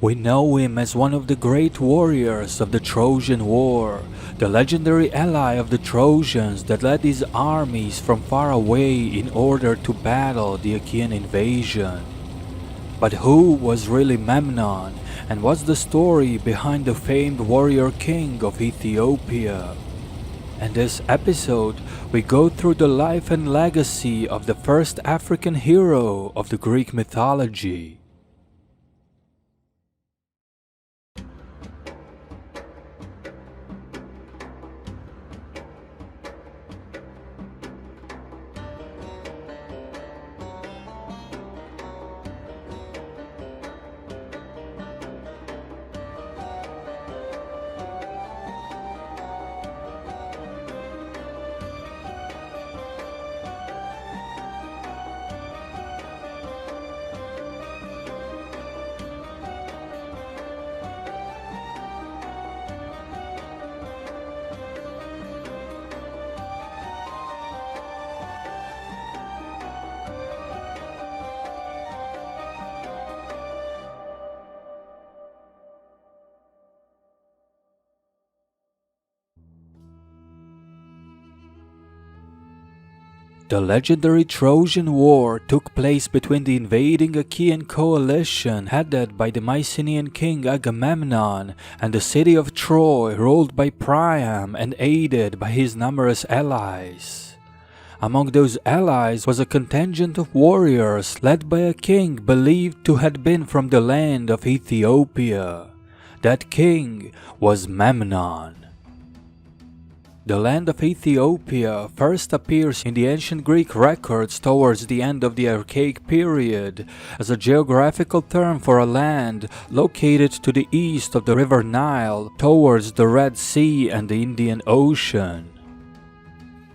We know him as one of the great warriors of the Trojan War, the legendary ally of the Trojans that led his armies from far away in order to battle the Achaean invasion. But who was really Memnon, and what's the story behind the famed warrior king of Ethiopia? In this episode, we go through the life and legacy of the first African hero of the Greek mythology. The legendary Trojan War took place between the invading Achaean coalition headed by the Mycenaean king Agamemnon and the city of Troy ruled by Priam and aided by his numerous allies. Among those allies was a contingent of warriors led by a king believed to have been from the land of Ethiopia. That king was Memnon. The land of Ethiopia first appears in the ancient Greek records towards the end of the Archaic period as a geographical term for a land located to the east of the river Nile towards the Red Sea and the Indian Ocean.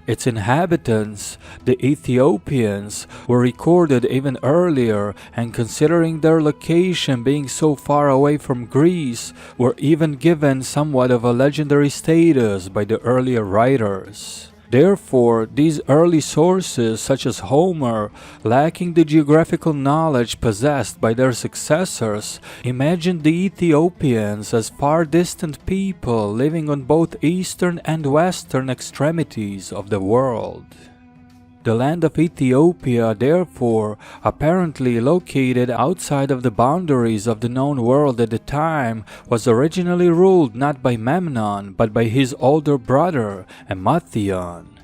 Its inhabitants, the Ethiopians, were recorded even earlier, and considering their location being so far away from Greece, were even given somewhat of a legendary status by the earlier writers. Therefore, these early sources, such as Homer, lacking the geographical knowledge possessed by their successors, imagined the Ethiopians as far distant people living on both eastern and western extremities of the world. The land of Ethiopia, therefore, apparently located outside of the boundaries of the known world at the time, was originally ruled not by Memnon but by his older brother, Aethiopian.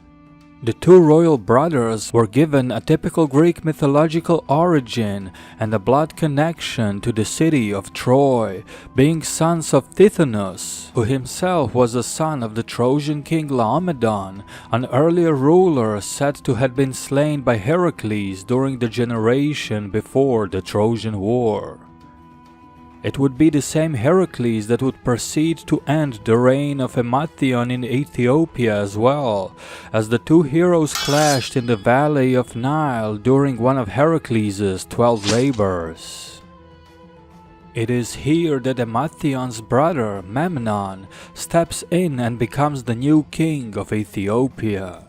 The two royal brothers were given a typical Greek mythological origin and a blood connection to the city of Troy, being sons of Tithonus, who himself was a son of the Trojan king Laomedon, an earlier ruler said to have been slain by Heracles during the generation before the Trojan War. It would be the same Heracles that would proceed to end the reign of Aethiopian in Ethiopia as well, as the two heroes clashed in the valley of Nile during one of Heracles' 12 labors. It is here that Aethiopian's brother, Memnon, steps in and becomes the new king of Ethiopia.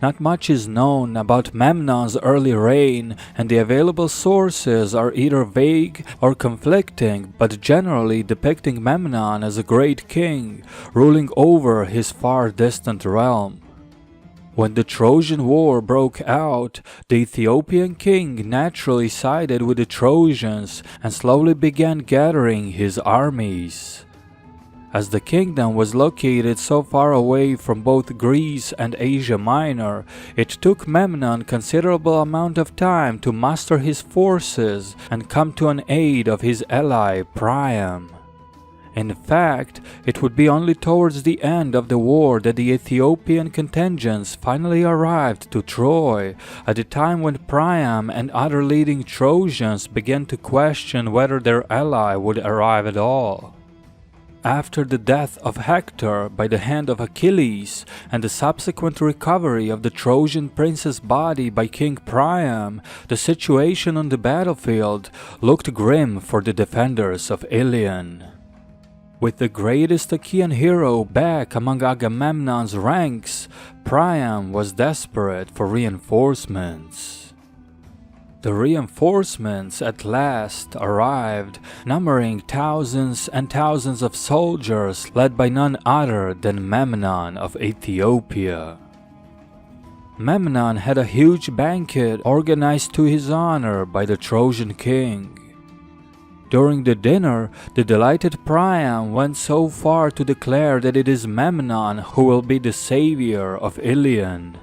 Not much is known about Memnon's early reign, and the available sources are either vague or conflicting, but generally depicting Memnon as a great king, ruling over his far distant realm. When the Trojan War broke out, the Ethiopian king naturally sided with the Trojans and slowly began gathering his armies. As the kingdom was located so far away from both Greece and Asia Minor, it took Memnon considerable amount of time to muster his forces and come to an aid of his ally Priam. In fact, it would be only towards the end of the war that the Ethiopian contingents finally arrived to Troy, at a time when Priam and other leading Trojans began to question whether their ally would arrive at all. After the death of Hector by the hand of Achilles and the subsequent recovery of the Trojan prince's body by King Priam, the situation on the battlefield looked grim for the defenders of Ilion. With the greatest Achaean hero back among Agamemnon's ranks, Priam was desperate for reinforcements. The reinforcements at last arrived, numbering thousands and thousands of soldiers led by none other than Memnon of Ethiopia. Memnon had a huge banquet organized to his honor by the Trojan king. During the dinner, the delighted Priam went so far to declare that it is Memnon who will be the saviour of Ilion.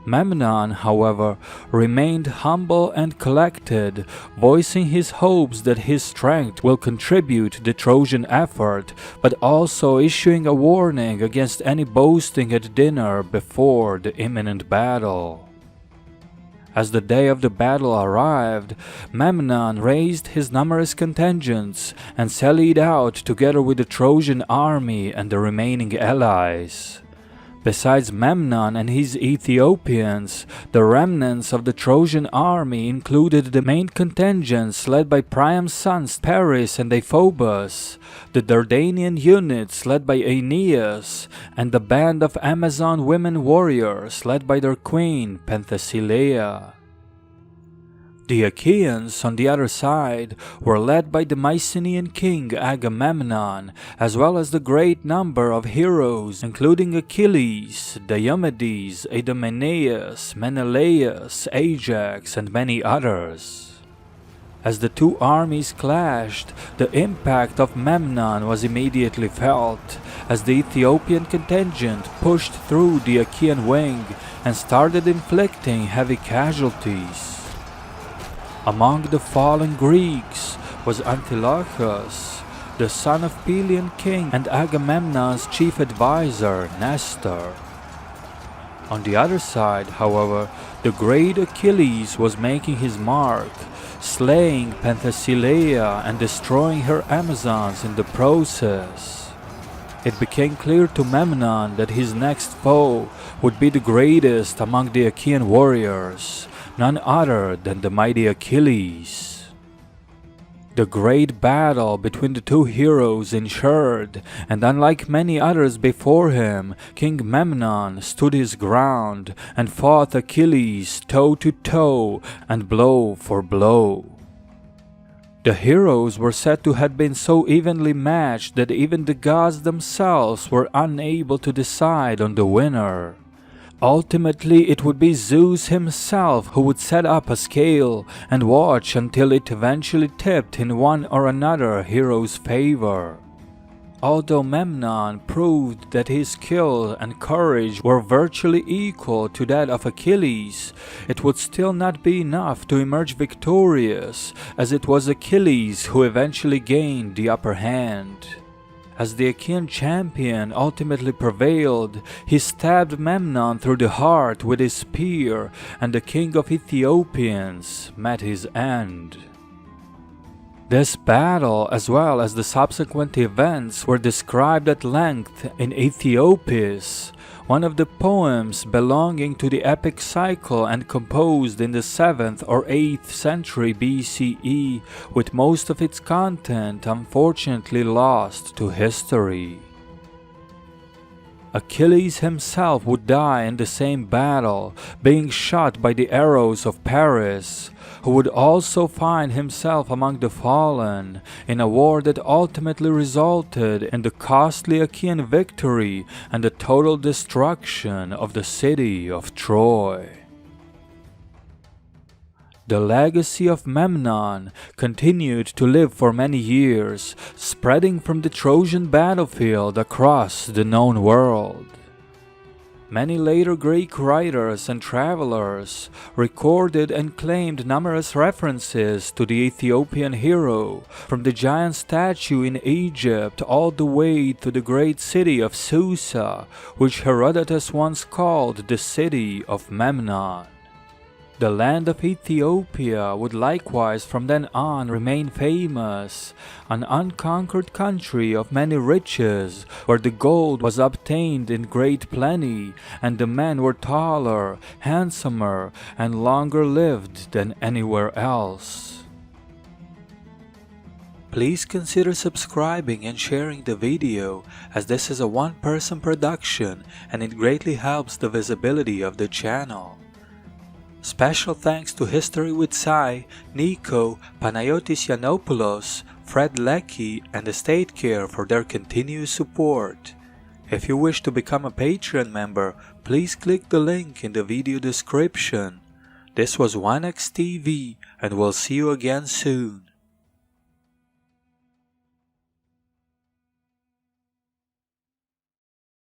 Memnon, however, remained humble and collected, voicing his hopes that his strength will contribute to the Trojan effort, but also issuing a warning against any boasting at dinner before the imminent battle. As the day of the battle arrived, Memnon raised his numerous contingents and sallied out together with the Trojan army and the remaining allies. Besides Memnon and his Ethiopians, the remnants of the Trojan army included the main contingents led by Priam's sons Paris and Deiphobus, the Dardanian units led by Aeneas, and the band of Amazon women warriors led by their queen Penthesilea. The Achaeans, on the other side, were led by the Mycenaean king Agamemnon, as well as the great number of heroes, including Achilles, Diomedes, Idomeneus, Menelaus, Ajax, and many others. As the two armies clashed, the impact of Memnon was immediately felt, as the Ethiopian contingent pushed through the Achaean wing and started inflicting heavy casualties. Among the fallen Greeks was Antilochos, the son of Ethiopian King and Agamemnon's chief advisor, Nestor. On the other side, however, the great Achilles was making his mark, slaying Penthesilea and destroying her Amazons in the process. It became clear to Memnon that his next foe would be the greatest among the Achaean warriors, none other than the mighty Achilles. The great battle between the two heroes ensured, and unlike many others before him, King Memnon stood his ground and fought Achilles toe to toe and blow for blow. The heroes were said to have been so evenly matched that even the gods themselves were unable to decide on the winner. Ultimately, it would be Zeus himself who would set up a scale and watch until it eventually tipped in one or another hero's favor. Although Memnon proved that his skill and courage were virtually equal to that of Achilles, it would still not be enough to emerge victorious, as it was Achilles who eventually gained the upper hand. As the Achaean champion ultimately prevailed, he stabbed Memnon through the heart with his spear, and the king of Ethiopians met his end. This battle, as well as the subsequent events, were described at length in Aethiopis, one of the poems belonging to the epic cycle and composed in the 7th or 8th century BCE, with most of its content unfortunately lost to history. Achilles himself would die in the same battle, being shot by the arrows of Paris, who would also find himself among the fallen, in a war that ultimately resulted in the costly Achaean victory and the total destruction of the city of Troy. The legacy of Memnon continued to live for many years, spreading from the Trojan battlefield across the known world. Many later Greek writers and travelers recorded and claimed numerous references to the Ethiopian hero, from the giant statue in Egypt all the way to the great city of Susa, which Herodotus once called the city of Memnon. The land of Ethiopia would likewise from then on remain famous, an unconquered country of many riches, where the gold was obtained in great plenty, and the men were taller, handsomer, and longer lived than anywhere else. Please consider subscribing and sharing the video, as this is a one-person production and it greatly helps the visibility of the channel. Special thanks to History with Sai, Nico, Panayotis Yiannopoulos, Fred Leckie, and Estate Care for their continuous support. If you wish to become a Patreon member, please click the link in the video description. This was 1xTV, and we'll see you again soon.